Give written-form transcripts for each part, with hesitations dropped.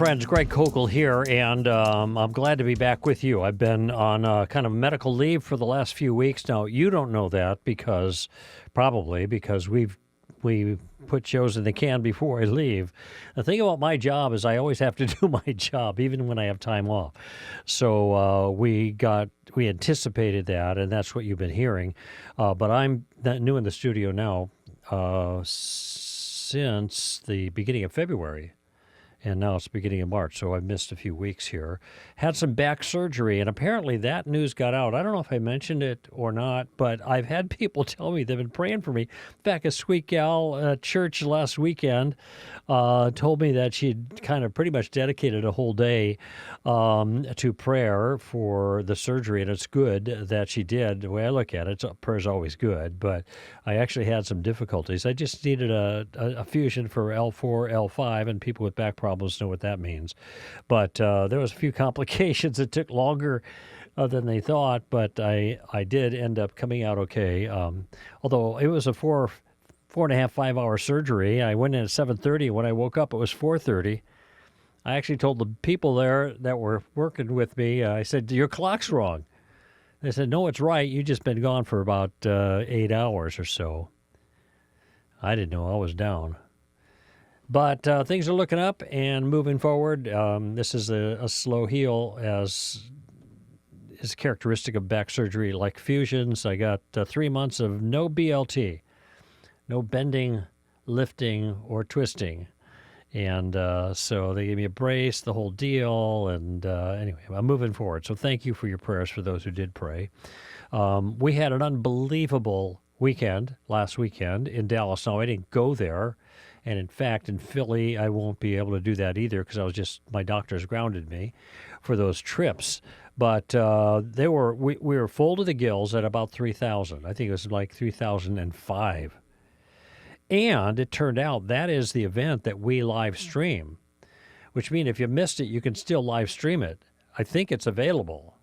friends, Greg Kokel here, and I'm glad to be back with you. I've been on kind of medical leave for the last few weeks now. You don't know that because we put shows in the can before I leave. The thing about my job is I always have to do my job, even when I have time off. So we anticipated that, and that's what you've been hearing. But I'm new in the studio now since the beginning of February. And now it's the beginning of March, so I've missed a few weeks here. Had some back surgery, and apparently that news got out. I don't know if I mentioned it or not, but I've had people tell me they've been praying for me. In fact, a sweet gal at church last weekend told me that she'd kind of pretty much dedicated a whole day to prayer for the surgery, and it's good that she did. The way I look at it, prayer's always good, but I actually had some difficulties. I just needed a fusion for L4, L5, and people with back problems know what that means. But there was a few complications. It took longer than they thought, but I did end up coming out okay. Although it was a 4.5, 5 hour surgery. I went in at 7:30. When I woke up, it was 4:30. I actually told the people there that were working with me, I said, "Your clock's wrong." They said, "No, it's right. You've just been gone for about 8 hours or so." I didn't know I was down. But things are looking up and moving forward. This is a slow heal, as is characteristic of back surgery like fusions. I got 3 months of no BLT, no bending, lifting, or twisting. And so they gave me a brace, the whole deal. And anyway, I'm moving forward. So thank you for your prayers for those who did pray. We had an unbelievable weekend last weekend in Dallas. Now, I didn't go there. And in fact, in Philly, I won't be able to do that either because my doctors grounded me for those trips. But we were full to the gills at about 3,000. I think it was like 3,005. And it turned out that is the event that we live stream, which means if you missed it, you can still live stream it. I think it's available.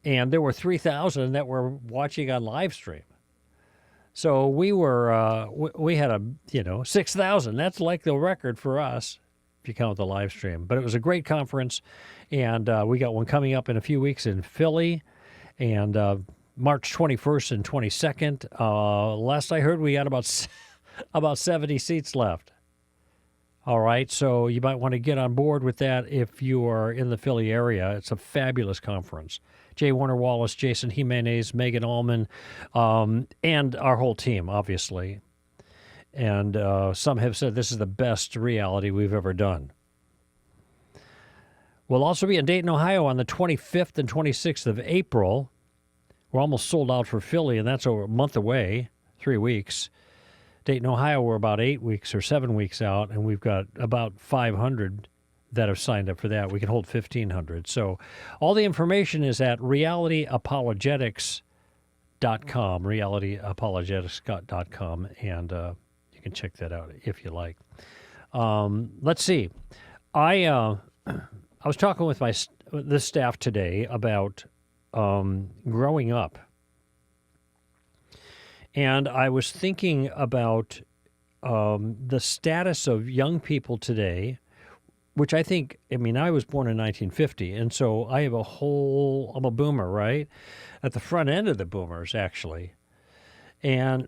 And there were 3,000 that were watching on live stream. So we had 6,000. That's like the record for us, if you count the live stream. But it was a great conference, and we got one coming up in a few weeks in Philly, and March 21st and 22nd. Last I heard, we got about 70 seats left. All right, so you might want to get on board with that if you are in the Philly area. It's a fabulous conference. Jay Warner Wallace, Jason Jimenez, Megan Allman, and our whole team, obviously. And some have said this is the best reality we've ever done. We'll also be in Dayton, Ohio on the 25th and 26th of April. We're almost sold out for Philly, and that's over a month away, 3 weeks. Dayton, Ohio, we're about 8 weeks or 7 weeks out, and we've got about 500 that have signed up for that. We can hold 1,500. So all the information is at realityapologetics.com, realityapologetics.com, and you can check that out if you like. Let's see. I was talking with the staff today about growing up. And I was thinking about the status of young people today, which I was born in 1950, and so I'm a boomer, right? At the front end of the boomers, actually. And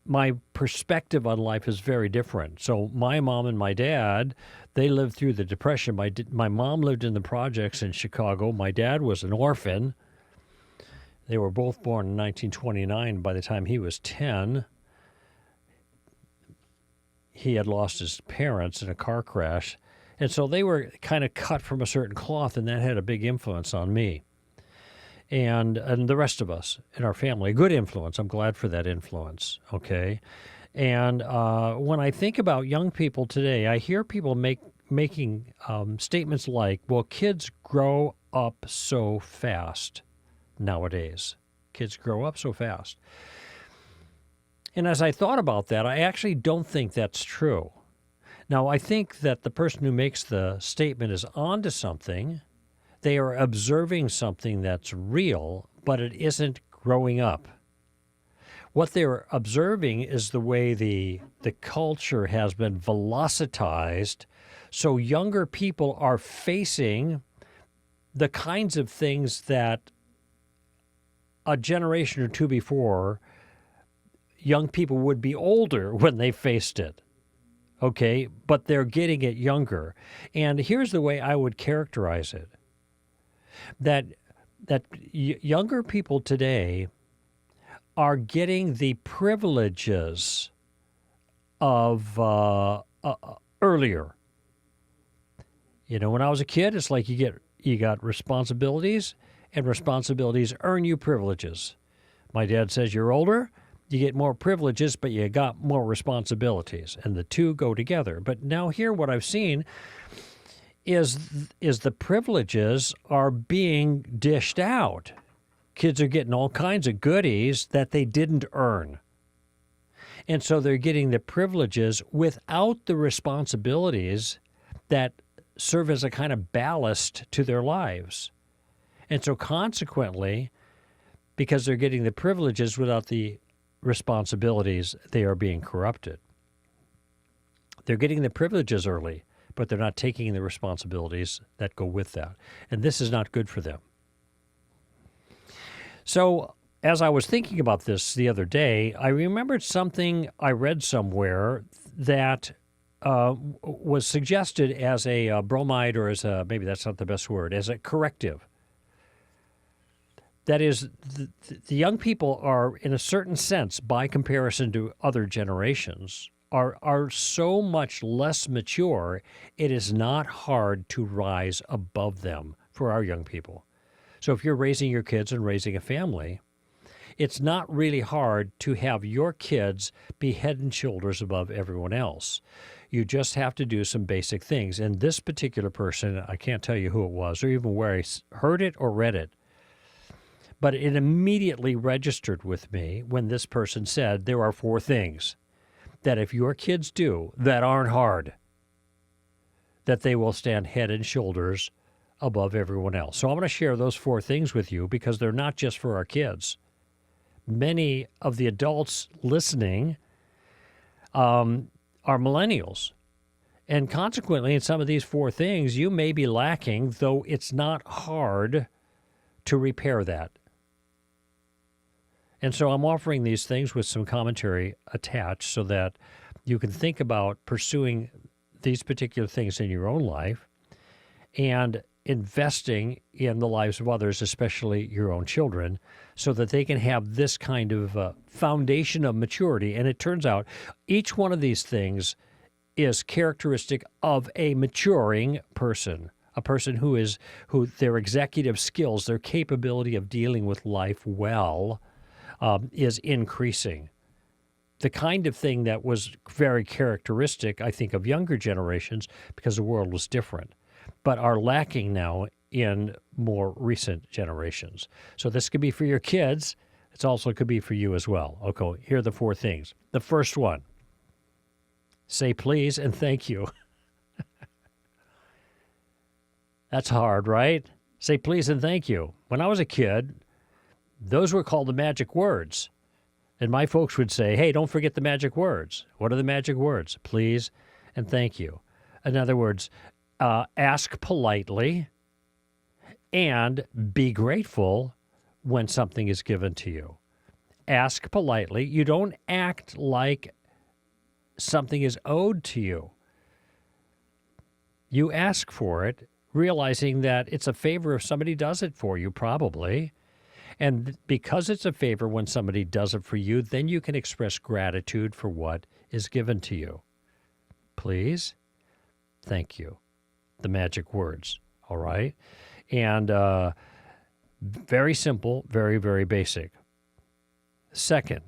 my perspective on life is very different. So my mom and my dad, they lived through the Depression. My mom lived in the projects in Chicago. My dad was an orphan. They were both born in 1929. By the time he was 10, he had lost his parents in a car crash. And so they were kind of cut from a certain cloth, and that had a big influence on me and the rest of us in our family. A good influence. I'm glad for that influence, okay? And when I think about young people today, I hear people making statements like, well, kids grow up so fast nowadays. Kids grow up so fast. And as I thought about that, I actually don't think that's true. Now, I think that the person who makes the statement is onto something. They are observing something that's real, but it isn't growing up. What they're observing is the way the culture has been velocitized So younger people are facing the kinds of things that a generation or two before, young people would be older when they faced it. Okay, but they're getting it younger. And here's the way I would characterize it. That younger people today are getting the privileges of earlier. You know, when I was a kid, it's like you got responsibilities, and responsibilities earn you privileges. My dad says you're older, you get more privileges, but you got more responsibilities, and the two go together. But now here, what I've seen is the privileges are being dished out. Kids are getting all kinds of goodies that they didn't earn. And so they're getting the privileges without the responsibilities that serve as a kind of ballast to their lives. And so consequently, because they're getting the privileges without the responsibilities, they are being corrupted. They're getting the privileges early, but they're not taking the responsibilities that go with that. And this is not good for them. So as I was thinking about this the other day, I remembered something I read somewhere that was suggested as a bromide, or as a, maybe that's not the best word, as a corrective. That is, the young people are, in a certain sense, by comparison to other generations, are so much less mature, it is not hard to rise above them for our young people. So if you're raising your kids and raising a family, it's not really hard to have your kids be head and shoulders above everyone else. You just have to do some basic things. And this particular person, I can't tell you who it was or even where I heard it or read it, but it immediately registered with me when this person said there are 4 things that if your kids do that aren't hard, that they will stand head and shoulders above everyone else. So I'm going to share those 4 things with you because they're not just for our kids. Many of the adults listening are millennials. And consequently, in some of these 4 things, you may be lacking, though it's not hard to repair that. And so I'm offering these things with some commentary attached so that you can think about pursuing these particular things in your own life and investing in the lives of others, especially your own children, so that they can have this kind of foundation of maturity. And it turns out each one of these things is characteristic of a maturing person, a person who their executive skills, their capability of dealing with life well, is increasing. The kind of thing that was very characteristic, I think, of younger generations because the world was different, but are lacking now in more recent generations. So this could be for your kids. It also could be for you as well. Okay, here are the 4 things. The first one, say please and thank you. That's hard, right? Say please and thank you. When I was a kid, those were called the magic words. And my folks would say, hey, don't forget the magic words. What are the magic words? Please and thank you. In other words, ask politely and be grateful when something is given to you. Ask politely. You don't act like something is owed to you. You ask for it, realizing that it's a favor if somebody does it for you, probably. And because it's a favor when somebody does it for you, then you can express gratitude for what is given to you. Please, thank you. The magic words, all right? And very simple, very, very basic. Second,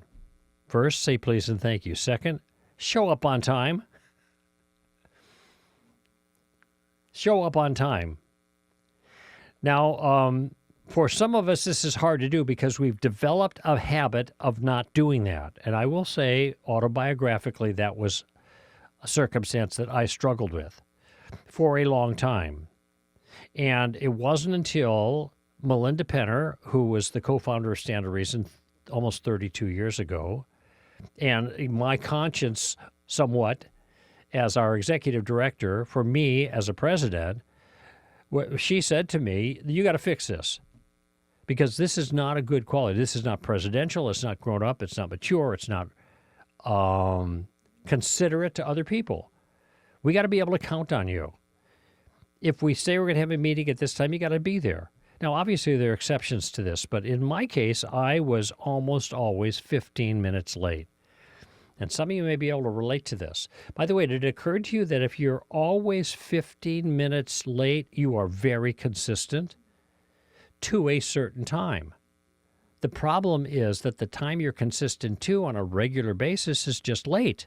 first, say please and thank you. Second, show up on time. Show up on time. Now, for some of us, this is hard to do because we've developed a habit of not doing that. And I will say, autobiographically, that was a circumstance that I struggled with for a long time. And it wasn't until Melinda Penner, who was the co-founder of Stand to Reason almost 32 years ago, and my conscience somewhat as our executive director, for me as a president, she said to me, you got to fix this because this is not a good quality. This is not presidential. It's not grown up. It's not mature. It's not considerate to other people. We got to be able to count on you. If we say we're going to have a meeting at this time, you got to be there. Now, obviously, there are exceptions to this, but in my case, I was almost always 15 minutes late. And some of you may be able to relate to this. By the way, did it occur to you that if you're always 15 minutes late, you are very consistent to a certain time? The problem is that the time you're consistent to on a regular basis is just late.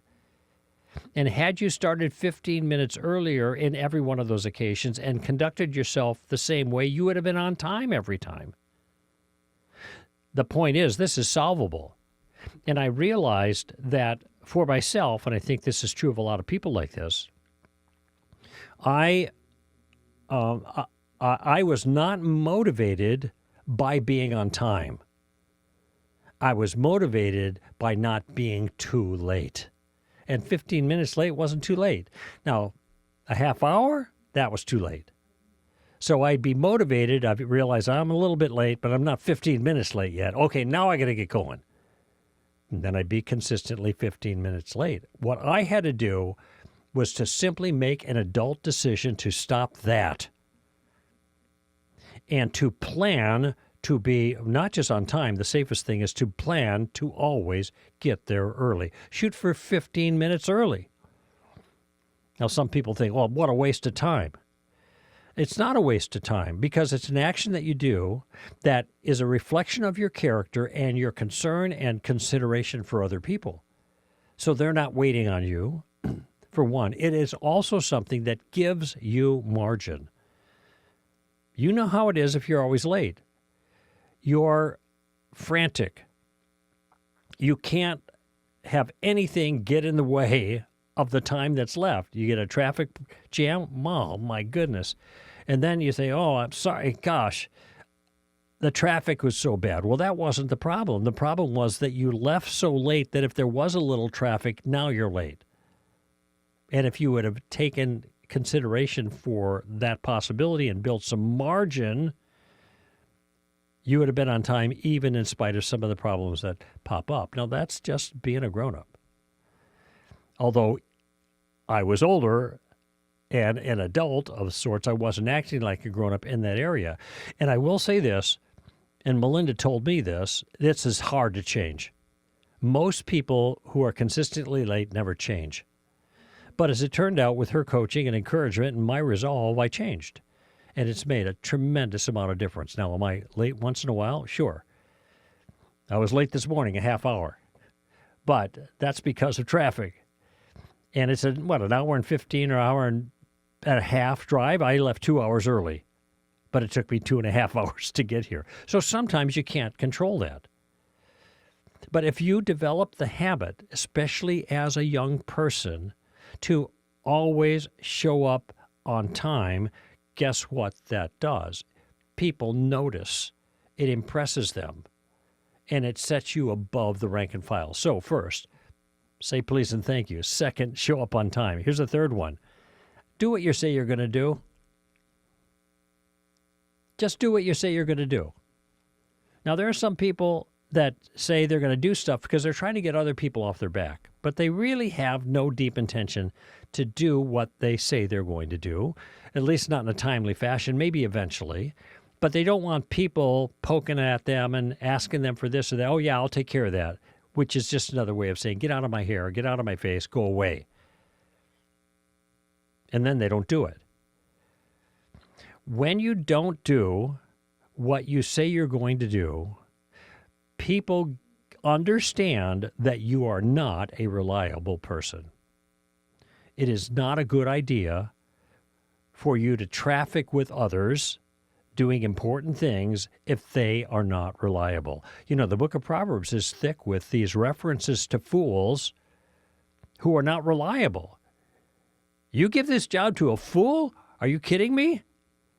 And had you started 15 minutes earlier in every one of those occasions and conducted yourself the same way, you would have been on time every time. The point is, this is solvable. And I realized that for myself, and I think this is true of a lot of people like this, I was not motivated by being on time. I was motivated by not being too late. And 15 minutes late wasn't too late. Now, a half hour, that was too late. So I'd be motivated. I realize I'm a little bit late, but I'm not 15 minutes late yet. Okay, now I got to get going. And then I'd be consistently 15 minutes late. What I had to do was to simply make an adult decision to stop that and to plan to be not just on time. The safest thing is to plan to always get there early. Shoot for 15 minutes early. Now, some people think, well, what a waste of time. It's not a waste of time because it's an action that you do that is a reflection of your character and your concern and consideration for other people. So they're not waiting on you, for one. It is also something that gives you margin. You know how it is if you're always late. You're frantic. You can't have anything get in the way of the time that's left. You get a traffic jam, oh my goodness. And then you say, oh, I'm sorry, gosh, the traffic was so bad. Well, that wasn't the problem. The problem was that you left so late that if there was a little traffic, now you're late. And if you would have taken consideration for that possibility and built some margin, you would have been on time even in spite of some of the problems that pop up. Now, that's just being a grown-up. Although I was older and an adult of sorts, I wasn't acting like a grown-up in that area. And I will say this, and Melinda told me this is hard to change. Most people who are consistently late never change. But as it turned out, with her coaching and encouragement and my resolve, I changed. And it's made a tremendous amount of difference. Now, am I late once in a while? Sure. I was late this morning, a half hour. But that's because of traffic. And it's an hour and 15 or hour and a half drive. I left 2 hours early. But it took me 2.5 hours to get here. So sometimes you can't control that. But if you develop the habit, especially as a young person, to always show up on time, guess what that does? People notice. It impresses them. And it sets you above the rank and file. So first, say please and thank you. Second, show up on time. Here's the third one. Do what you say you're going to do. Just do what you say you're going to do. Now, there are some people that say they're going to do stuff because they're trying to get other people off their back. But they really have no deep intention to do what they say they're going to do, at least not in a timely fashion, maybe eventually. But they don't want people poking at them and asking them for this or that. Oh, yeah, I'll take care of that, which is just another way of saying, get out of my hair, get out of my face, go away. And then they don't do it. When you don't do what you say you're going to do, people understand that you are not a reliable person. It is not a good idea for you to traffic with others doing important things if they are not reliable. You know, the book of Proverbs is thick with these references to fools who are not reliable. You give this job to a fool? Are you kidding me?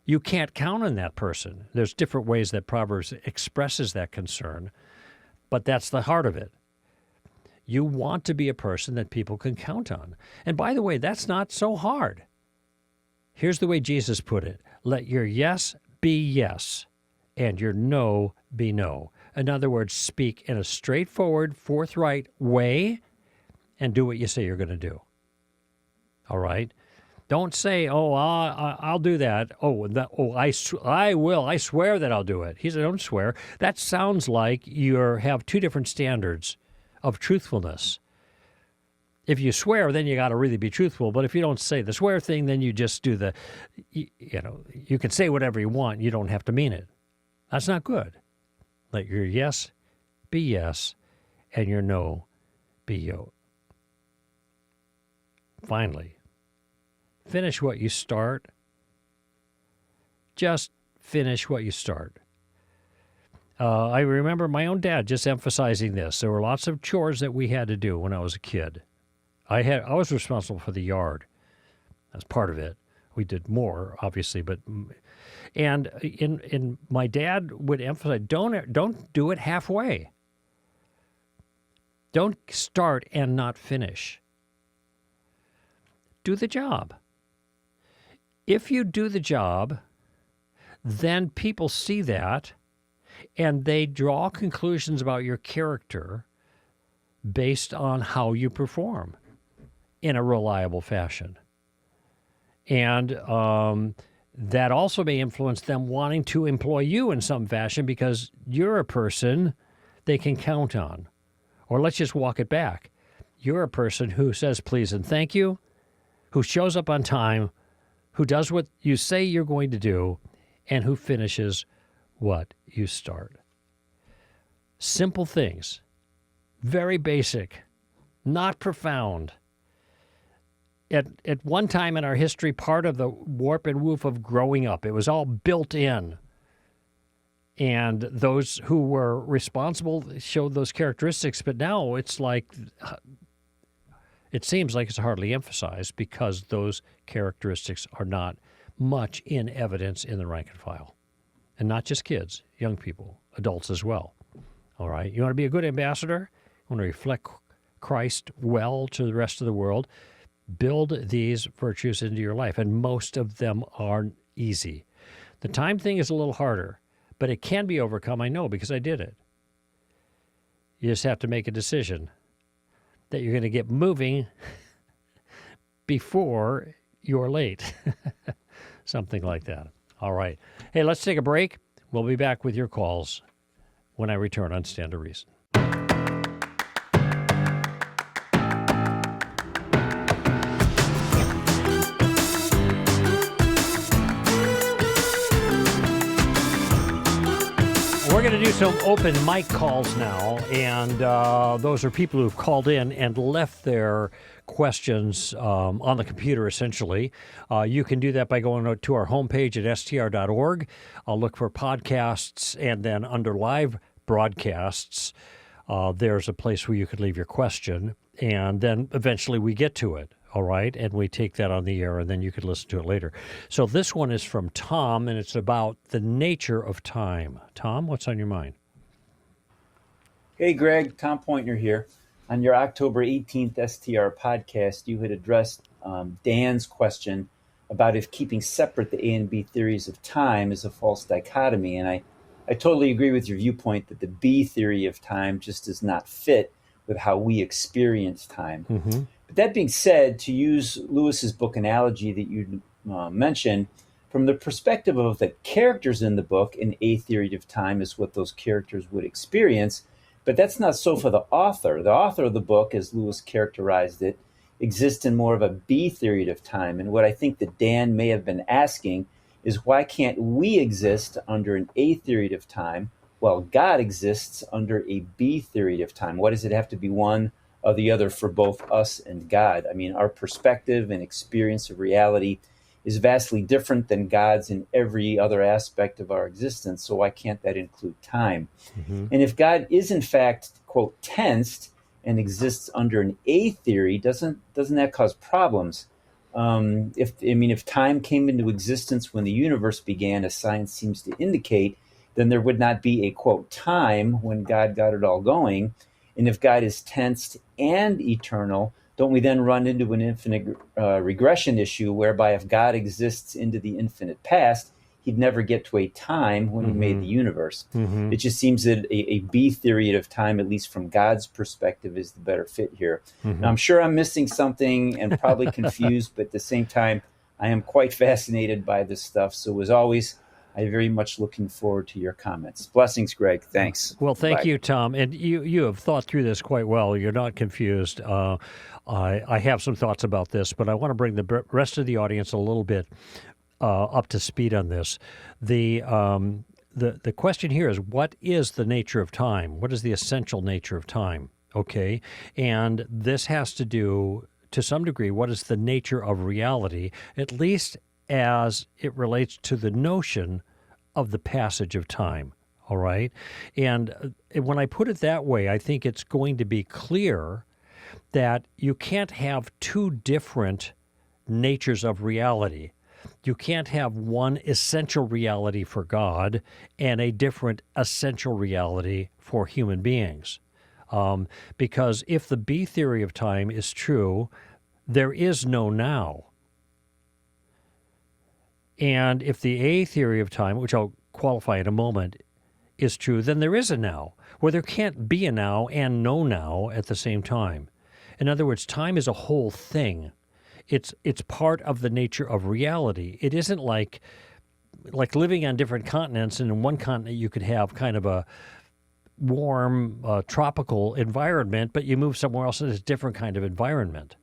You can't count on that person. There's different ways that Proverbs expresses that concern, but that's the heart of it. You want to be a person that people can count on. And by the way, that's not so hard. Here's the way Jesus put it. Let your yes be yes, and your no be no. In other words, speak in a straightforward, forthright way, and do what you say you're going to do. All right? Don't say, I'll do that. I will. I swear that I'll do it. He said, don't swear. That sounds like you have two different standards of truthfulness. If you swear, then you got to really be truthful. But if you don't say the swear thing, then you just do you can say whatever you want. You don't have to mean it. That's not good. Let your yes be yes, and your no be no. Finally, finish what you start. Just finish what you start. I remember my own dad just emphasizing this. There were lots of chores that we had to do when I was a kid. I was responsible for the yard. That's part of it. We did more, obviously, and my dad would emphasize, don't do it halfway. Don't start and not finish. Do the job. If you do the job, then people see that, and they draw conclusions about your character based on how you perform in a reliable fashion. And that also may influence them wanting to employ you in some fashion because you're a person they can count on. Or let's just walk it back. You're a person who says please and thank you, who shows up on time, who does what you say you're going to do, and who finishes what you start. Simple things, very basic, not profound. At one time in our history, part of the warp and woof of growing up, it was all built in. And those who were responsible showed those characteristics, but now it's like, it seems like it's hardly emphasized because those characteristics are not much in evidence in the rank and file. And not just kids, young people, adults as well. All right? You want to be a good ambassador? You want to reflect Christ well to the rest of the world? Build these virtues into your life, and most of them are easy. The time thing is a little harder, but it can be overcome, I know, because I did it. You just have to make a decision that you're going to get moving before you're late. Something like that. All right. Hey, let's take a break. We'll be back with your calls when I return on Stand to Reason. We're going to do some open mic calls now, and those are people who've called in and left their questions on the computer, essentially. You can do that by going to our homepage at str.org. I'll look for podcasts, and then under live broadcasts, there's a place where you could leave your question, and then eventually we get to it. All right, and we take that on the air, and then you could listen to it later. So this one is from Tom, and it's about the nature of time. Tom, what's on your mind? Hey, Greg, Tom Pointner here. On your October 18th STR podcast, you had addressed Dan's question about if keeping separate the A and B theories of time is a false dichotomy. And I totally agree with your viewpoint that the B theory of time just does not fit with how we experience time. Mm-hmm. But that being said, to use Lewis's book analogy that you mentioned, from the perspective of the characters in the book, an A theory of time is what those characters would experience. But that's not so for the author. The author of the book, as Lewis characterized it, exists in more of a B theory of time. And what I think that Dan may have been asking is why can't we exist under an A theory of time while God exists under a B theory of time? Why does it have to be one or the other for both us and God? I mean, our perspective and experience of reality is vastly different than God's in every other aspect of our existence. So why can't that include time? Mm-hmm. And if God is in fact, quote, tensed and exists under an A theory, doesn't that cause problems? If time came into existence when the universe began, as science seems to indicate, then there would not be a, quote, time when God got it all going. And if God is tensed and eternal, don't we then run into an infinite regression issue whereby if God exists into the infinite past, he'd never get to a time when he made the universe? It just seems that a B theory of time, at least from God's perspective, is the better fit here. Now, I'm sure I'm missing something and probably confused, but at the same time, I am quite fascinated by this stuff. So as always, I'm very much looking forward to your comments. Blessings, Greg. Thanks. Well, thank Bye. you, Tom. And you have thought through this quite well. You're not confused. I have some thoughts about this, but I want to bring the rest of the audience a little bit up to speed on this. The question here is, what is the nature of time? What is the essential nature of time? Okay, and this has to do, to some degree, what is the nature of reality, at least as it relates to the notion of the passage of time. All right, and when I put it that way, I think it's going to be clear that you can't have two different natures of reality. You can't have one essential reality for God and a different essential reality for human beings. Because if the B theory of time is true, there is no now. And if the A theory of time, which I'll qualify in a moment, is true, then there is a now, where there can't be a now and no now at the same time. In other words, time is a whole thing. It's part of the nature of reality. It isn't like living on different continents, and in one continent you could have kind of a warm, tropical environment, but you move somewhere else and it's a different kind of environment.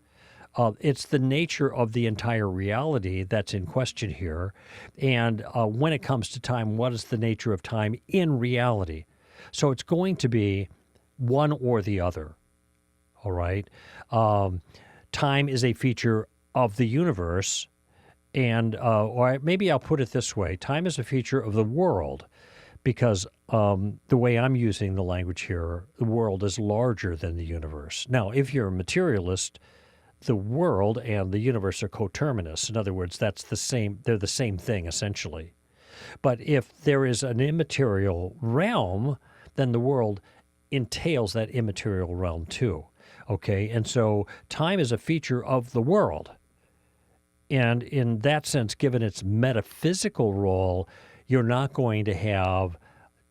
It's the nature of the entire reality that's in question here. And when it comes to time, what is the nature of time in reality? So it's going to be one or the other, all right? Time is a feature of the universe, and or maybe I'll put it this way. Time is a feature of the world, because the way I'm using the language here, the world is larger than the universe. Now, if you're a materialist, the world and the universe are coterminous. In other words, they're the same thing, essentially. But if there is an immaterial realm, then the world entails that immaterial realm too. Okay? And so time is a feature of the world. And in that sense, given its metaphysical role, you're not going to have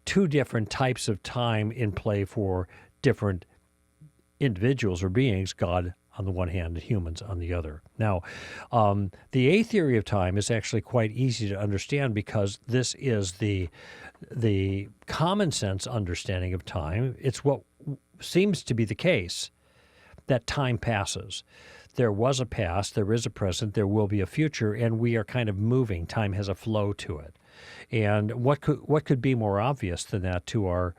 two different types of time in play for different individuals or beings, God on the one hand and humans on the other. Now, the A theory of time is actually quite easy to understand, because this is the common sense understanding of time. It's what seems to be the case, that time passes. There was a past, there is a present, there will be a future, and we are kind of moving. Time has a flow to it. And what could be more obvious than that to our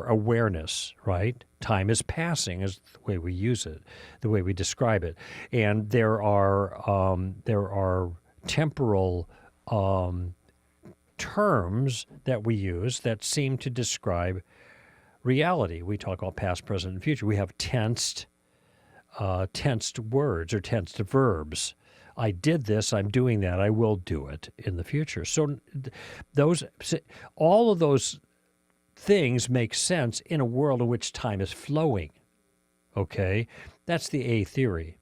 awareness, right? Time is passing is the way we use it, the way we describe it. And there are temporal terms that we use that seem to describe reality. We talk about past, present, and future. We have tensed words or tensed verbs. I did this, I'm doing that, I will do it in the future. So all of those things make sense in a world in which time is flowing. Okay? That's the A theory.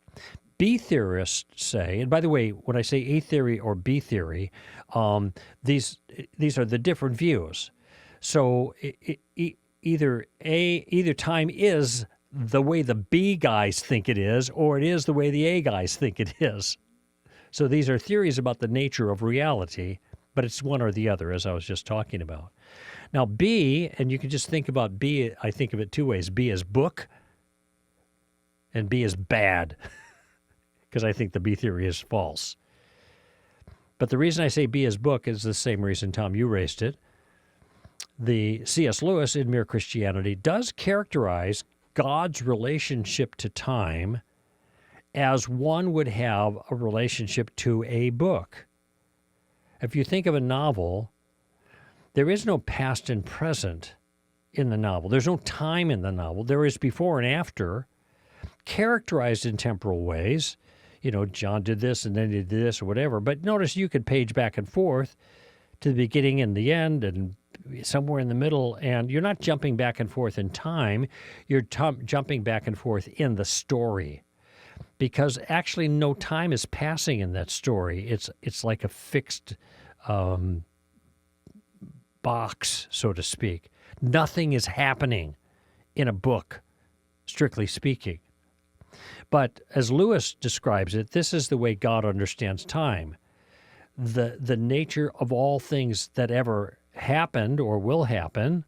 B theorists say, and by the way, when I say A theory or B theory, these are the different views. So either time is the way the B guys think it is, or it is the way the A guys think it is. So these are theories about the nature of reality, but it's one or the other, as I was just talking about. Now, B, and you can just think about B, I think of it two ways. B is book, and B is bad, because I think the B theory is false. But the reason I say B is book is the same reason, Tom, you raised it. The C.S. Lewis in Mere Christianity does characterize God's relationship to time as one would have a relationship to a book. If you think of a novel, there is no past and present in the novel. There's no time in the novel. There is before and after, characterized in temporal ways. You know, John did this and then he did this or whatever. But notice you could page back and forth to the beginning and the end and somewhere in the middle, and you're not jumping back and forth in time, you're jumping back and forth in the story. Because actually no time is passing in that story. It's like a fixed box, so to speak. Nothing is happening in a book, strictly speaking. But as Lewis describes it, this is the way God understands time. The nature of all things that ever happened or will happen,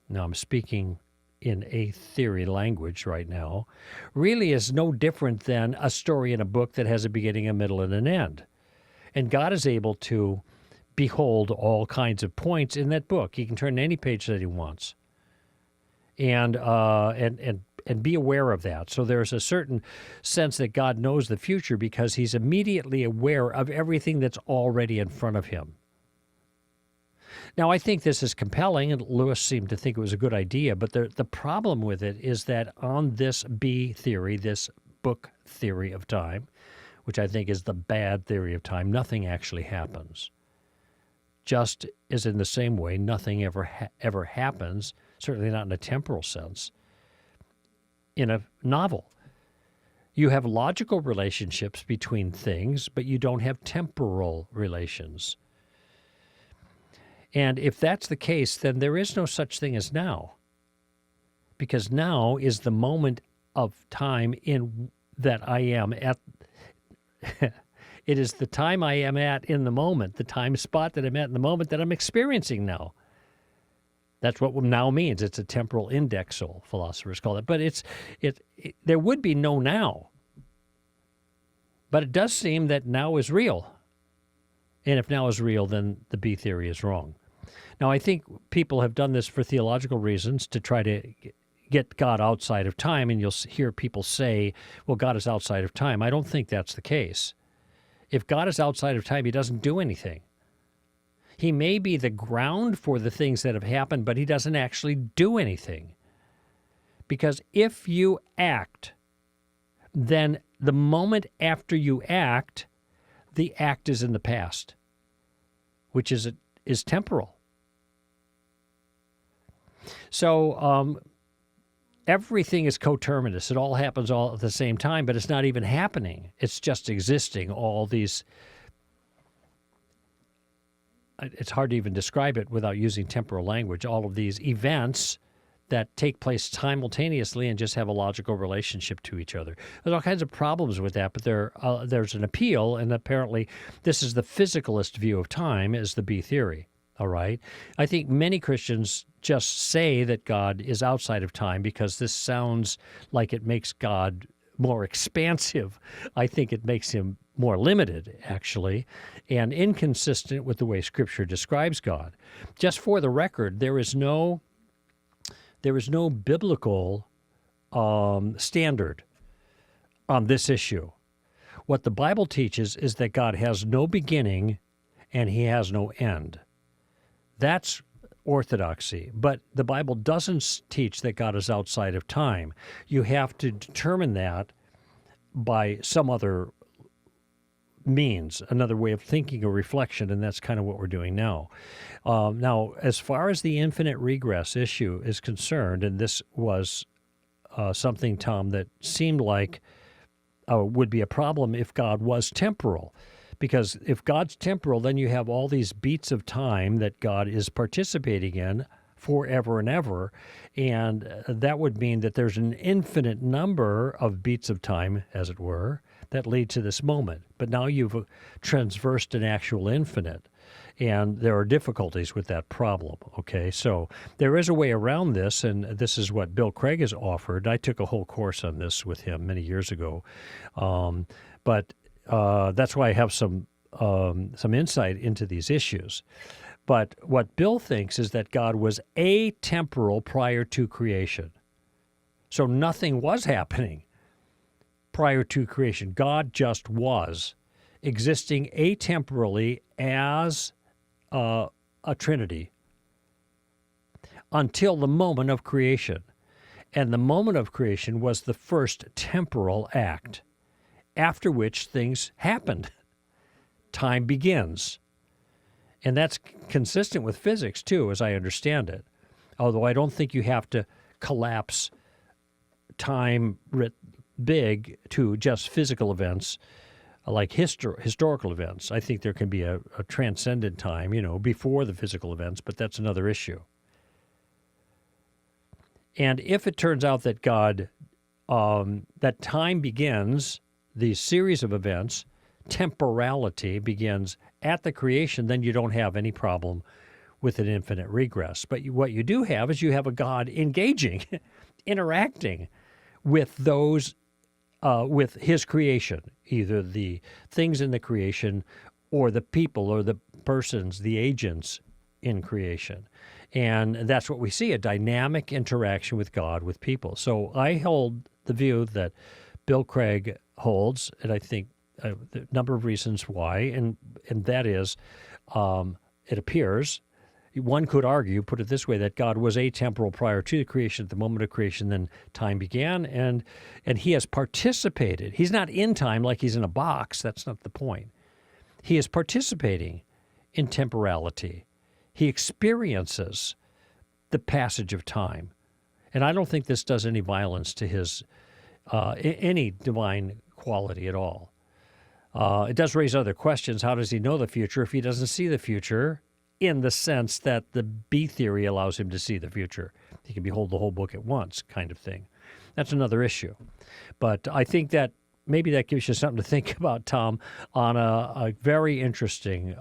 now I'm speaking in a theory language right now, really is no different than a story in a book that has a beginning, a middle, and an end. And God is able to behold all kinds of points in that book. He can turn any page that he wants, and be aware of that. So there's a certain sense that God knows the future because he's immediately aware of everything that's already in front of him. Now, I think this is compelling, and Lewis seemed to think it was a good idea, but the problem with it is that on this B theory, this book theory of time, which I think is the bad theory of time, nothing actually happens. Just as in the same way, nothing ever happens, certainly not in a temporal sense, in a novel. You have logical relationships between things, but you don't have temporal relations. And if that's the case, then there is no such thing as now, because now is the moment of time in that I am at. It is the time I am at in the moment, the time spot that I'm at in the moment that I'm experiencing now. That's what now means. It's a temporal indexal, philosophers call it. But there would be no now. But it does seem that now is real. And if now is real, then the B theory is wrong. Now, I think people have done this for theological reasons to try to get God outside of time, and you'll hear people say, well, God is outside of time. I don't think that's the case. If God is outside of time, he doesn't do anything. He may be the ground for the things that have happened, but he doesn't actually do anything. Because if you act, then the moment after you act, the act is in the past, which is temporal. So everything is coterminous. It all happens all at the same time, but it's not even happening. It's just existing. All these, it's hard to even describe it without using temporal language, all of these events that take place simultaneously and just have a logical relationship to each other. There's all kinds of problems with that, but there's an appeal, and apparently this is the physicalist view of time, is the B theory. All right? I think many Christians just say that God is outside of time because this sounds like it makes God more expansive. I think it makes him more limited, actually, and inconsistent with the way Scripture describes God. Just for the record, there is no biblical standard on this issue. What the Bible teaches is that God has no beginning and he has no end. That's orthodoxy. But the Bible doesn't teach that God is outside of time. You have to determine that by some other means, another way of thinking or reflection, and that's kind of what we're doing now. Now, as far as the infinite regress issue is concerned, and this was something, Tom, that seemed like would be a problem if God was temporal. Because if God's temporal, then you have all these beats of time that God is participating in forever and ever, and that would mean that there's an infinite number of beats of time, as it were, that lead to this moment. But now you've transversed an actual infinite, and there are difficulties with that problem, okay? So there is a way around this, and this is what Bill Craig has offered. I took a whole course on this with him many years ago, but that's why I have some insight into these issues. But what Bill thinks is that God was atemporal prior to creation. So nothing was happening prior to creation. God just was, existing atemporally as a Trinity until the moment of creation. And the moment of creation was the first temporal act, after which things happened. Time begins. And that's consistent with physics, too, as I understand it. Although I don't think you have to collapse time writ big to just physical events like historical events. I think there can be a transcendent time, before the physical events, but that's another issue. And if it turns out that that time begins, the series of events, temporality begins at the creation, then you don't have any problem with an infinite regress. But what you do have is you have a God engaging, interacting with those, with his creation, either the things in the creation or the people or the persons, the agents in creation. And that's what we see, a dynamic interaction with God, with people. So I hold the view that Bill Craig holds, and I think a number of reasons why, and that is, it appears, one could argue, put it this way, that God was atemporal prior to the creation. At the moment of creation, then time began, and he has participated. He's not in time like he's in a box. That's not the point. He is participating in temporality. He experiences the passage of time. And I don't think this does any violence to his any divine quality at all. It does raise other questions. How does he know the future if he doesn't see the future, in the sense that the B theory allows him to see the future? He can behold the whole book at once, kind of thing. That's another issue. But I think that maybe that gives you something to think about, Tom, on a very interesting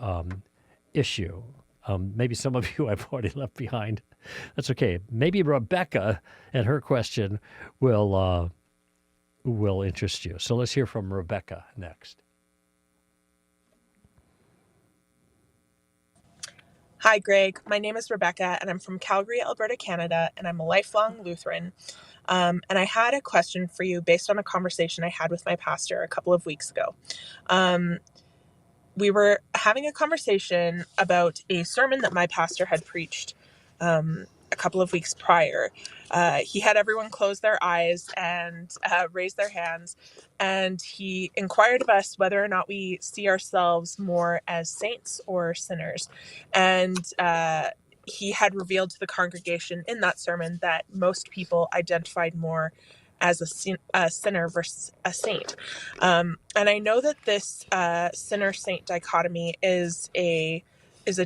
issue. Maybe some of you I've already left behind. That's okay. Maybe Rebecca and her question will interest you. So let's hear from Rebecca next. Hi, Greg. My name is Rebecca, and I'm from Calgary, Alberta, Canada, and I'm a lifelong Lutheran. And I had a question for you based on a conversation I had with my pastor a couple of weeks ago. We were having a conversation about a sermon that my pastor had preached a couple of weeks prior. He had everyone close their eyes and raise their hands, and he inquired of us whether or not we see ourselves more as saints or sinners. And he had revealed to the congregation in that sermon that most people identified more as a sinner versus a saint. And I know that this sinner-saint dichotomy is a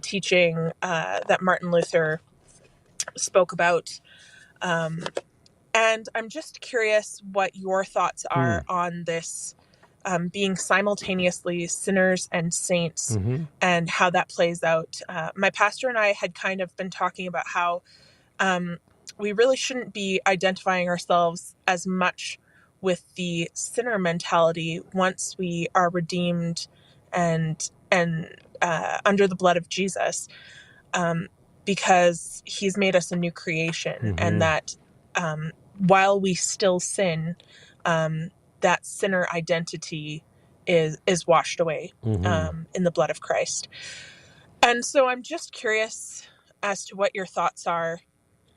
teaching that Martin Luther spoke about. And I'm just curious what your thoughts are on this being simultaneously sinners and saints, and how that plays out. My pastor and I had kind of been talking about how we really shouldn't be identifying ourselves as much with the sinner mentality once we are redeemed and under the blood of Jesus, because he's made us a new creation, and that while we still sin, that sinner identity is washed away in the blood of Christ. And so I'm just curious as to what your thoughts are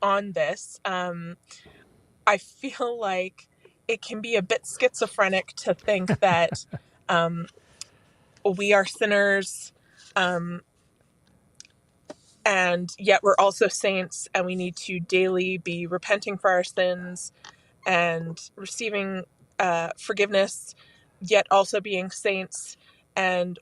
on this. I feel like it can be a bit schizophrenic to think that we are sinners, and yet we're also saints, and we need to daily be repenting for our sins and receiving forgiveness, yet also being saints. And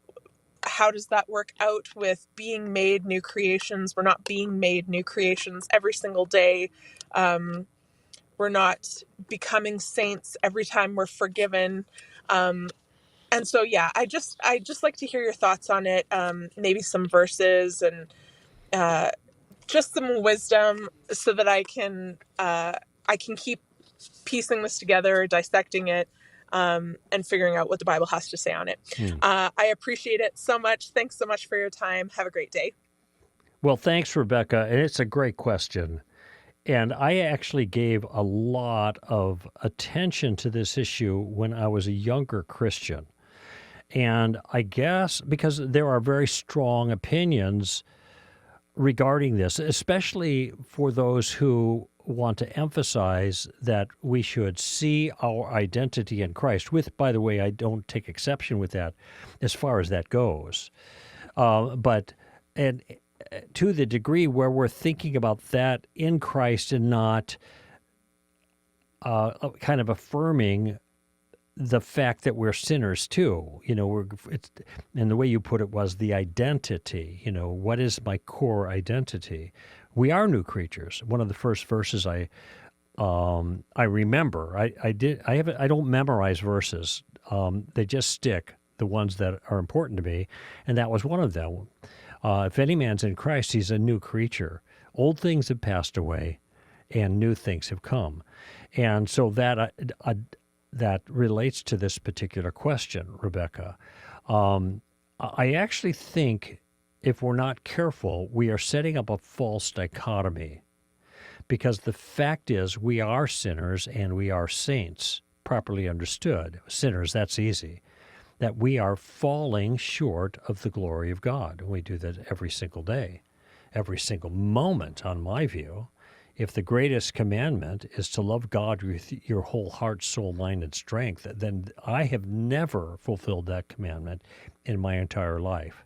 how does that work out with being made new creations? We're not being made new creations every single day. We're not becoming saints every time we're forgiven. And so, yeah, I just like to hear your thoughts on it. Maybe some verses and just some wisdom, so that I can keep piecing this together, dissecting it, and figuring out what the Bible has to say on it. I appreciate it so much. Thanks so much for your time. Have a great day. Well, thanks, Rebecca. And it's a great question. And I actually gave a lot of attention to this issue when I was a younger Christian. And I guess because there are very strong opinions regarding this, especially for those who want to emphasize that we should see our identity in Christ, with, by the way, I don't take exception with that as far as that goes. But and to the degree where we're thinking about that in Christ and not kind of affirming the fact that we're sinners too. And the way you put it was the identity. What is my core identity? We are new creatures. One of the first verses I remember. I don't memorize verses. They just stick, the ones that are important to me, and that was one of them. If any man's in Christ, he's a new creature. Old things have passed away, and new things have come. And so that relates to this particular question, Rebecca. I actually think if we're not careful, we are setting up a false dichotomy, because the fact is we are sinners and we are saints, properly understood. Sinners, that's easy. That we are falling short of the glory of God. We do that every single day, every single moment, on my view. If the greatest commandment is to love God with your whole heart, soul, mind, and strength, then I have never fulfilled that commandment in my entire life.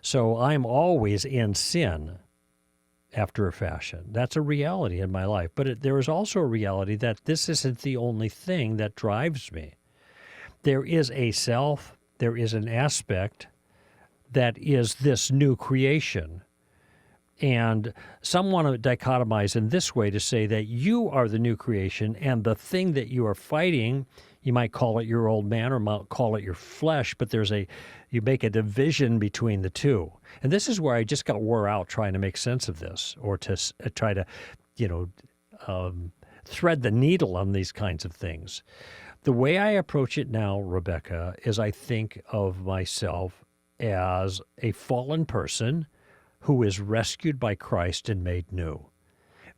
So I'm always in sin after a fashion. That's a reality in my life. But there is also a reality that this isn't the only thing that drives me. There is a self, there is an aspect that is this new creation. And some want to dichotomize in this way to say that you are the new creation, and the thing that you are fighting, you might call it your old man or might call it your flesh, but you make a division between the two. And this is where I just got wore out trying to make sense of this, or to try to, thread the needle on these kinds of things. The way I approach it now, Rebecca, is I think of myself as a fallen person who is rescued by Christ and made new.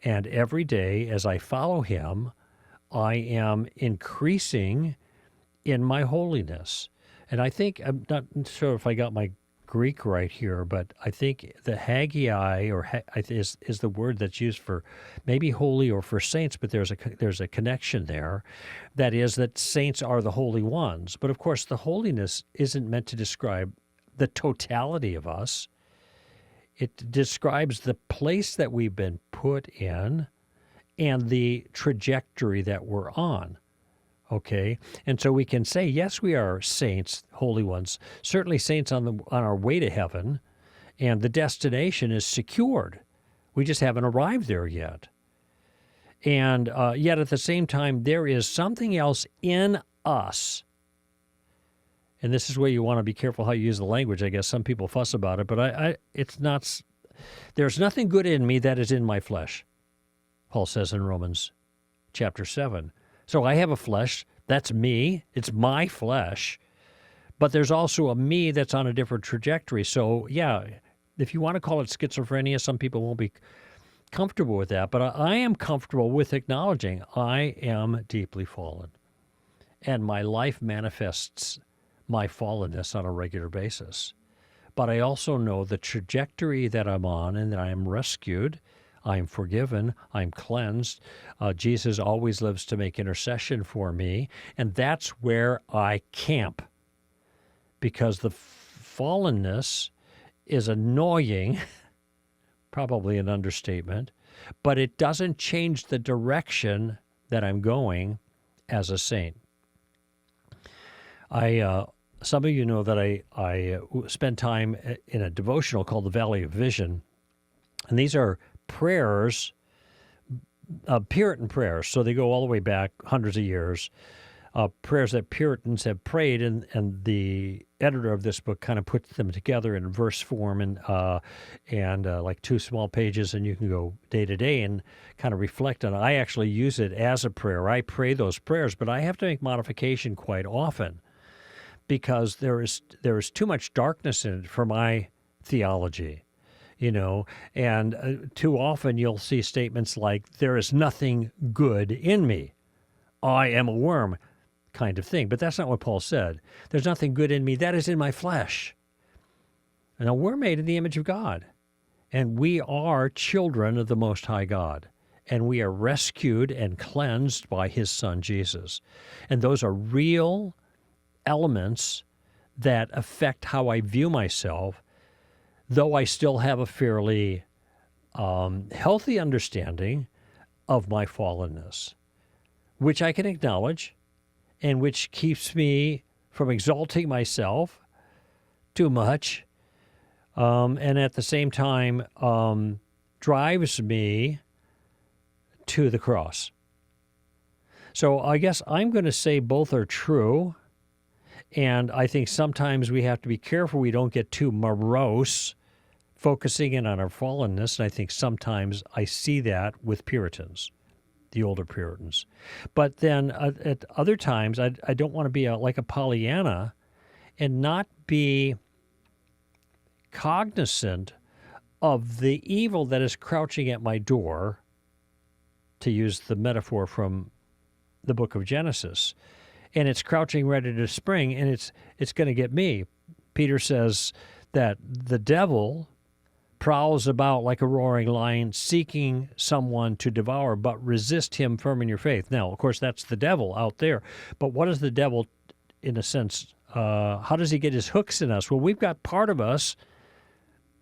And every day as I follow him, I am increasing in my holiness. And I think, I'm not sure if I got my Greek right here, but I think the hagiai is the word that's used for maybe holy or for saints, but there's a connection there. That is that saints are the holy ones. But of course, the holiness isn't meant to describe the totality of us. It describes the place that we've been put in and the trajectory that we're on. Okay? And so we can say, yes, we are saints, holy ones, certainly saints on our way to heaven, and the destination is secured. We just haven't arrived there yet. And yet at the same time, there is something else in us. And this is where you want to be careful how you use the language. I guess some people fuss about it, but it's not. There's nothing good in me that is in my flesh, Paul says in Romans chapter 7. So I have a flesh. That's me. It's my flesh. But there's also a me that's on a different trajectory. So, yeah, if you want to call it schizophrenia, some people won't be comfortable with that. But I am comfortable with acknowledging I am deeply fallen. And my life manifests my fallenness on a regular basis. But I also know the trajectory that I'm on, and that I am rescued, I am forgiven, I'm cleansed. Jesus always lives to make intercession for me, and that's where I camp. Because the fallenness is annoying, probably an understatement, but it doesn't change the direction that I'm going as a saint. Some of you know that I spend time in a devotional called the Valley of Vision, and these are prayers, Puritan prayers, so they go all the way back hundreds of years, prayers that Puritans have prayed, and the editor of this book kind of puts them together in verse form and like 2 small pages, and you can go day to day and kind of reflect on it. I actually use it as a prayer. I pray those prayers, but I have to make modification quite often, because there is too much darkness in it for my theology, and too often you'll see statements like, there is nothing good in me. I am a worm, kind of thing. But that's not what Paul said. There's nothing good in me. That is in my flesh. And now we're made in the image of God, and we are children of the Most High God. And we are rescued and cleansed by his Son, Jesus. And those are real elements that affect how I view myself, though I still have a fairly healthy understanding of my fallenness, which I can acknowledge and which keeps me from exalting myself too much, and at the same time drives me to the cross. So I guess I'm going to say both are true, and I think sometimes we have to be careful we don't get too morose focusing in on our fallenness, and I think sometimes I see that with Puritans, the older Puritans. But then at other times, I don't want to be like a Pollyanna and not be cognizant of the evil that is crouching at my door, to use the metaphor from the book of Genesis. And it's crouching ready to spring, and it's going to get me. Peter says that the devil prowls about like a roaring lion, seeking someone to devour, but resist him firm in your faith. Now, of course, that's the devil out there. But what is the devil, in a sense, how does he get his hooks in us? Well, we've got part of us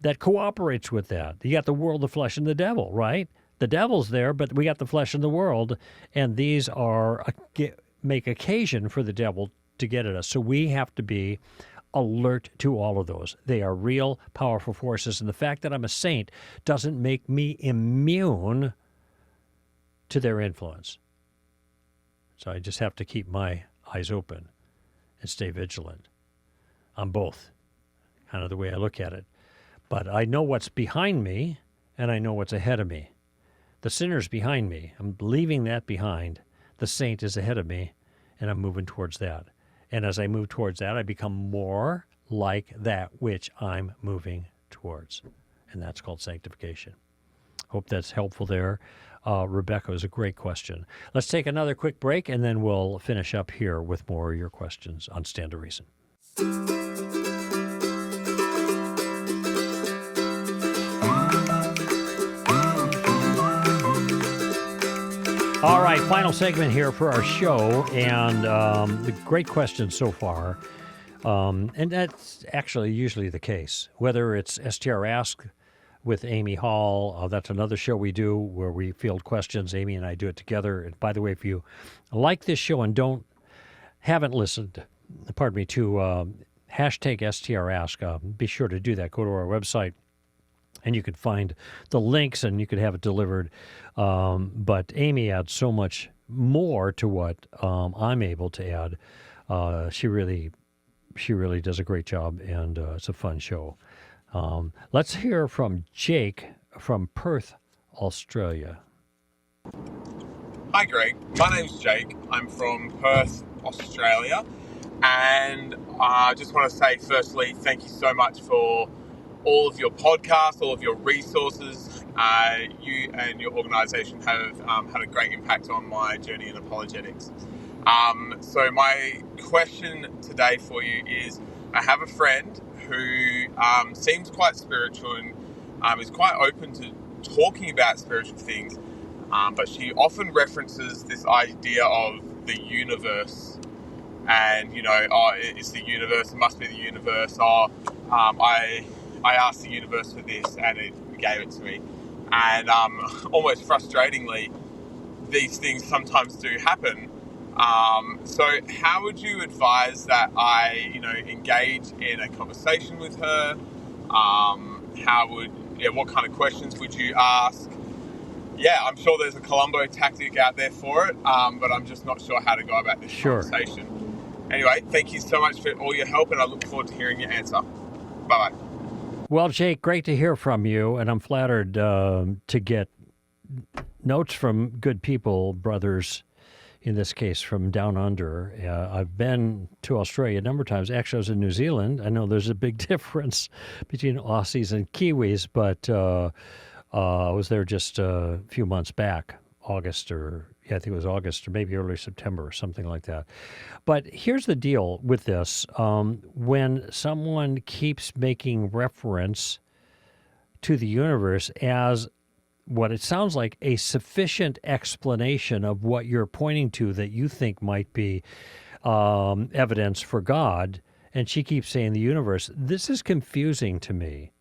that cooperates with that. You got the world, the flesh, and the devil, right? The devil's there, but we got the flesh and the world, and these are make occasion for the devil to get at us. So we have to be alert to all of those. They are real, powerful forces, and the fact that I'm a saint doesn't make me immune to their influence. So I just have to keep my eyes open and stay vigilant on both, kind of the way I look at it. But I know what's behind me, and I know what's ahead of me. The sinner's behind me. I'm leaving that behind. The saint is ahead of me, and I'm moving towards that. And as I move towards that, I become more like that which I'm moving towards. And that's called sanctification. Hope that's helpful there. Rebecca, was a great question. Let's take another quick break, and then we'll finish up here with more of your questions on Stand to Reason. All right, final segment here for our show, and the great questions so far. And that's actually usually the case. Whether it's STR Ask with Amy Hall, that's another show we do where we field questions. Amy and I do it together. And by the way, if you like this show and haven't listened, to hashtag STR Ask, be sure to do that. Go to our website, and you could find the links, and you could have it delivered. But Amy adds so much more to what I'm able to add. She really does a great job, and it's a fun show. Let's hear from Jake from Perth, Australia. Hi, Greg. My name's Jake. I'm from Perth, Australia. And I just want to say, firstly, thank you so much for all of your podcasts, all of your resources. You and your organisation have had a great impact on my journey in apologetics. So my question today for you is, I have a friend who seems quite spiritual and is quite open to talking about spiritual things, but she often references this idea of the universe. And, it's the universe, it must be the universe. I asked the universe for this and it gave it to me. And almost frustratingly, these things sometimes do happen. So how would you advise that I, engage in a conversation with her? What kind of questions would you ask? Yeah, I'm sure there's a Columbo tactic out there for it, but I'm just not sure how to go about this conversation. Anyway, thank you so much for all your help, and I look forward to hearing your answer. Bye-bye. Well, Jake, great to hear from you, and I'm flattered to get notes from good people, brothers, in this case, from down under. I've been to Australia a number of times. Actually, I was in New Zealand. I know there's a big difference between Aussies and Kiwis, but I was there just a few months back, I think it was August or maybe early September or something like that. But here's the deal with this. When someone keeps making reference to the universe as what it sounds like a sufficient explanation of what you're pointing to that you think might be evidence for God, and she keeps saying the universe, this is confusing to me.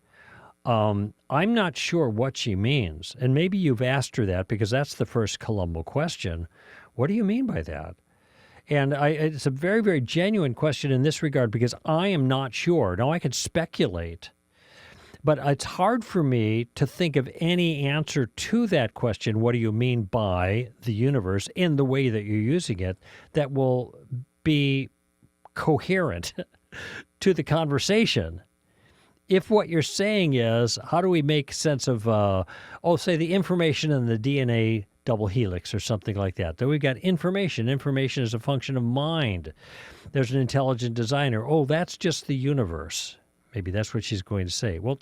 I'm not sure what she means. And maybe you've asked her that because that's the first Columbo question. What do you mean by that? And it's a very, very genuine question in this regard because I am not sure. Now, I could speculate, but it's hard for me to think of any answer to that question, what do you mean by the universe, in the way that you're using it, that will be coherent to the conversation. If what you're saying is, how do we make sense of, say, the information in the DNA double helix or something like that. Then we've got information. Information is a function of mind. There's an intelligent designer. Oh, that's just the universe. Maybe that's what she's going to say. Well,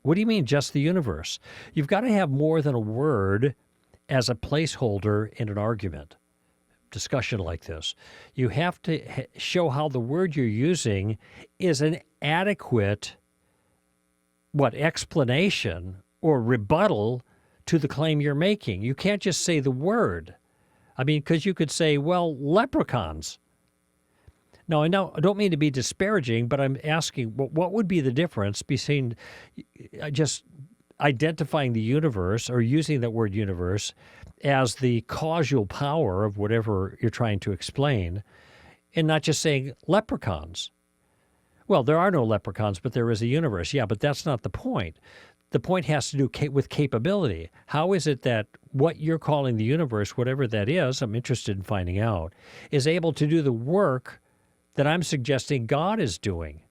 what do you mean just the universe? You've got to have more than a word as a placeholder in an argument, discussion like this. You have to show how the word you're using is an adequate, explanation or rebuttal to the claim you're making. You can't just say the word. I mean, because you could say, well, leprechauns. Now, I don't mean to be disparaging, but I'm asking, what would be the difference between just identifying the universe or using that word universe as the causal power of whatever you're trying to explain and not just saying leprechauns? Well, there are no leprechauns, but there is a universe. Yeah, but that's not the point. The point has to do with capability. How is it that what you're calling the universe, whatever that is, I'm interested in finding out, is able to do the work that I'm suggesting God is doing?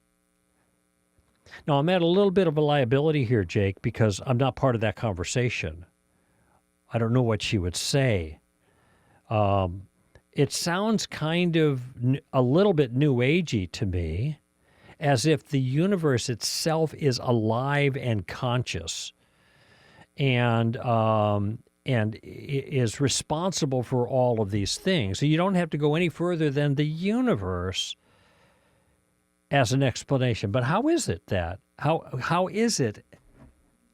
Now, I'm at a little bit of a liability here, Jake, because I'm not part of that conversation. I don't know what she would say. It sounds kind of a little bit New Agey to me, as if the universe itself is alive and conscious and is responsible for all of these things. So you don't have to go any further than the universe as an explanation. But how is it that? How is it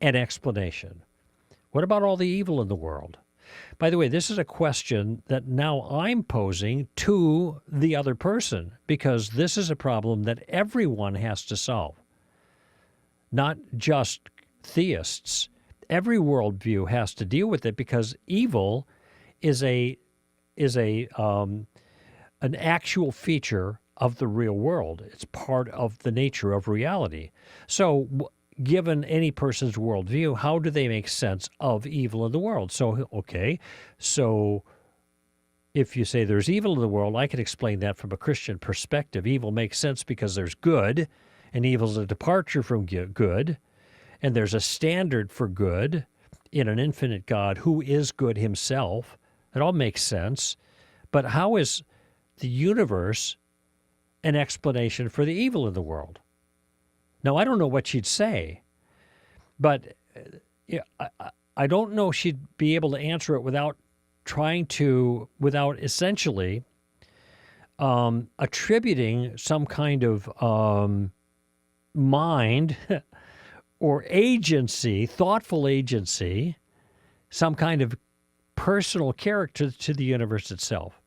an explanation? What about all the evil in the world? By the way, this is a question that now I'm posing to the other person because this is a problem that everyone has to solve, not just theists. Every worldview has to deal with it because evil is an actual feature of the real world. It's part of the nature of reality. So given any person's worldview, how do they make sense of evil in the world? So if you say there's evil in the world, I can explain that from a Christian perspective. Evil makes sense because there's good, and evil is a departure from good, and there's a standard for good in an infinite God who is good himself. It all makes sense. But how is the universe an explanation for the evil in the world? Now, I don't know what she'd say, but I don't know she'd be able to answer it without essentially attributing some kind of mind or agency, thoughtful agency, some kind of personal character to the universe itself.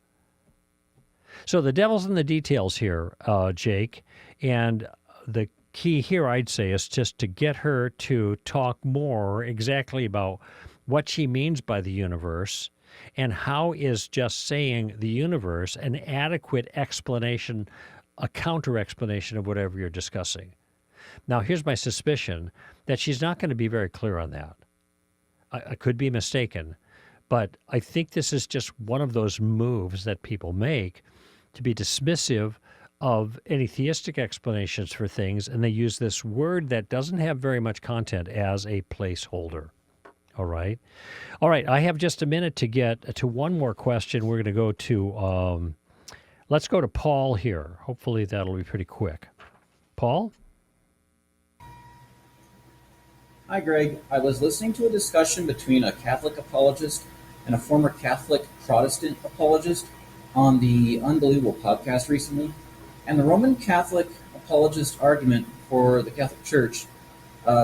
So the devil's in the details here, Jake, and the key here, I'd say, is just to get her to talk more exactly about what she means by the universe and how is just saying the universe an adequate explanation, a counter-explanation of whatever you're discussing. Now, here's my suspicion that she's not going to be very clear on that. I could be mistaken, but I think this is just one of those moves that people make to be dismissive of any theistic explanations for things, and they use this word that doesn't have very much content as a placeholder. All right. I have just a minute to get to one more question. We're going to go to, let's go to Paul here. Hopefully that'll be pretty quick. Paul? Hi, Greg. I was listening to a discussion between a Catholic apologist and a former Catholic Protestant apologist on the Unbelievable podcast recently. And the Roman Catholic apologist argument for the Catholic Church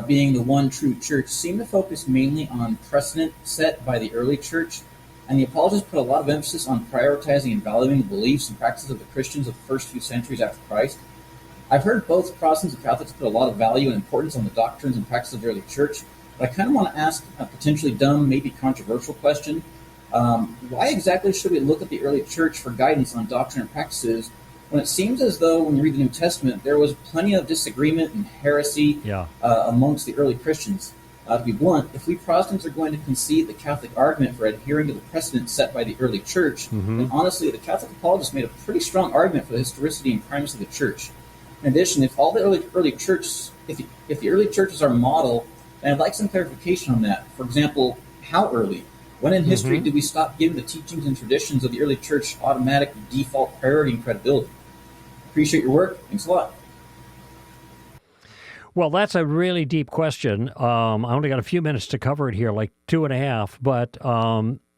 being the one true church seemed to focus mainly on precedent set by the early church, and the apologist put a lot of emphasis on prioritizing and valuing the beliefs and practices of the Christians of the first few centuries after Christ. I've heard both Protestants and Catholics put a lot of value and importance on the doctrines and practices of the early church, but I kind of want to ask a potentially dumb, maybe controversial question. Why exactly should we look at the early church for guidance on doctrine and practices when it seems as though when you read the New Testament, there was plenty of disagreement and heresy amongst the early Christians? To be blunt, if we Protestants are going to concede the Catholic argument for adhering to the precedent set by the early church, then honestly, the Catholic apologists made a pretty strong argument for the historicity and primacy of the church. In addition, if all the early churches, if the early church is our model, then I'd like some clarification on that. For example, how early? When in history did we stop giving the teachings and traditions of the early church automatic default priority and credibility? Appreciate your work. Thanks a lot. Well, that's a really deep question. I only got a few minutes to cover it here, like 2.5, but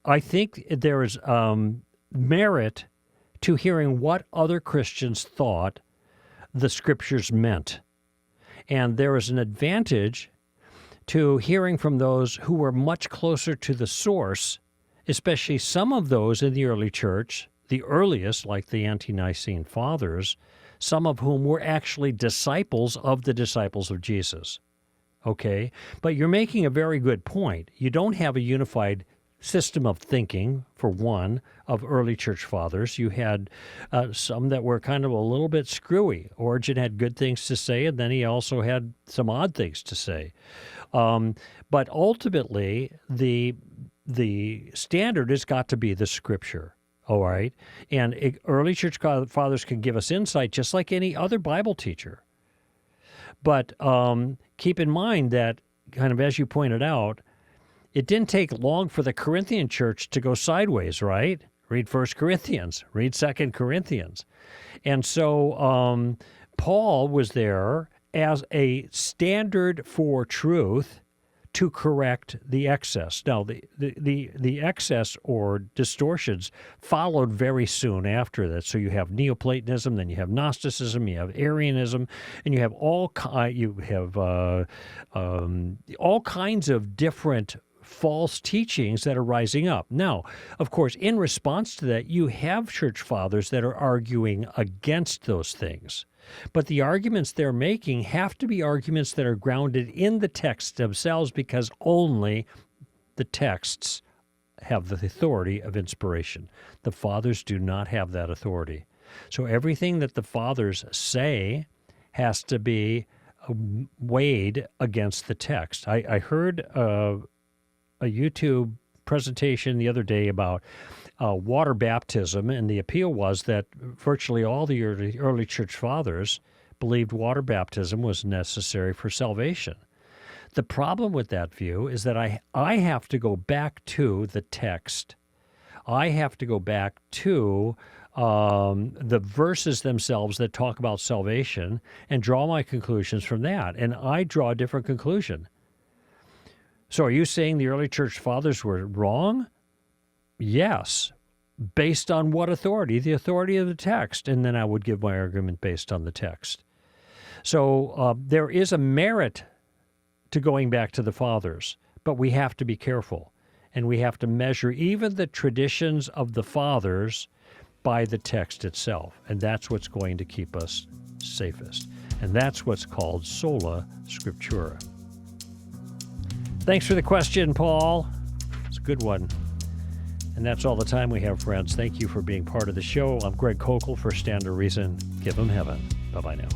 I think there is merit to hearing what other Christians thought the Scriptures meant. And there is an advantage to hearing from those who were much closer to the source, especially some of those in the early church, the earliest, like the ante-Nicene Fathers, some of whom were actually disciples of the disciples of Jesus. Okay? But you're making a very good point. You don't have a unified system of thinking, for one, of early church fathers. You had some that were kind of a little bit screwy. Origen had good things to say, and then he also had some odd things to say. But ultimately, the standard has got to be the Scripture. All right? And early church fathers can give us insight just like any other Bible teacher. But keep in mind that, kind of as you pointed out, it didn't take long for the Corinthian church to go sideways, right? Read 1 Corinthians, read 2 Corinthians. And so Paul was there as a standard for truth to correct the excess. Now, the excess or distortions followed very soon after that. So you have Neoplatonism, then you have Gnosticism, you have Arianism, and you have all kinds of different false teachings that are rising up. Now, of course, in response to that, you have church fathers that are arguing against those things. But the arguments they're making have to be arguments that are grounded in the texts themselves, because only the texts have the authority of inspiration. The fathers do not have that authority. So everything that the fathers say has to be weighed against the text. I heard a YouTube presentation the other day about water baptism, and the appeal was that virtually all the early church fathers believed water baptism was necessary for salvation. The problem with that view is that I have to go back to the text. I have to go back to the verses themselves that talk about salvation and draw my conclusions from that, and I draw a different conclusion. So are you saying the early church fathers were wrong? Yes. Based on what authority? The authority of the text. And then I would give my argument based on the text. So there is a merit to going back to the fathers, but we have to be careful. And we have to measure even the traditions of the fathers by the text itself. And that's what's going to keep us safest. And that's what's called sola scriptura. Thanks for the question, Paul. It's a good one. And that's all the time we have, friends. Thank you for being part of the show. I'm Greg Kokel for Stand to Reason. Give 'em heaven. Bye-bye now.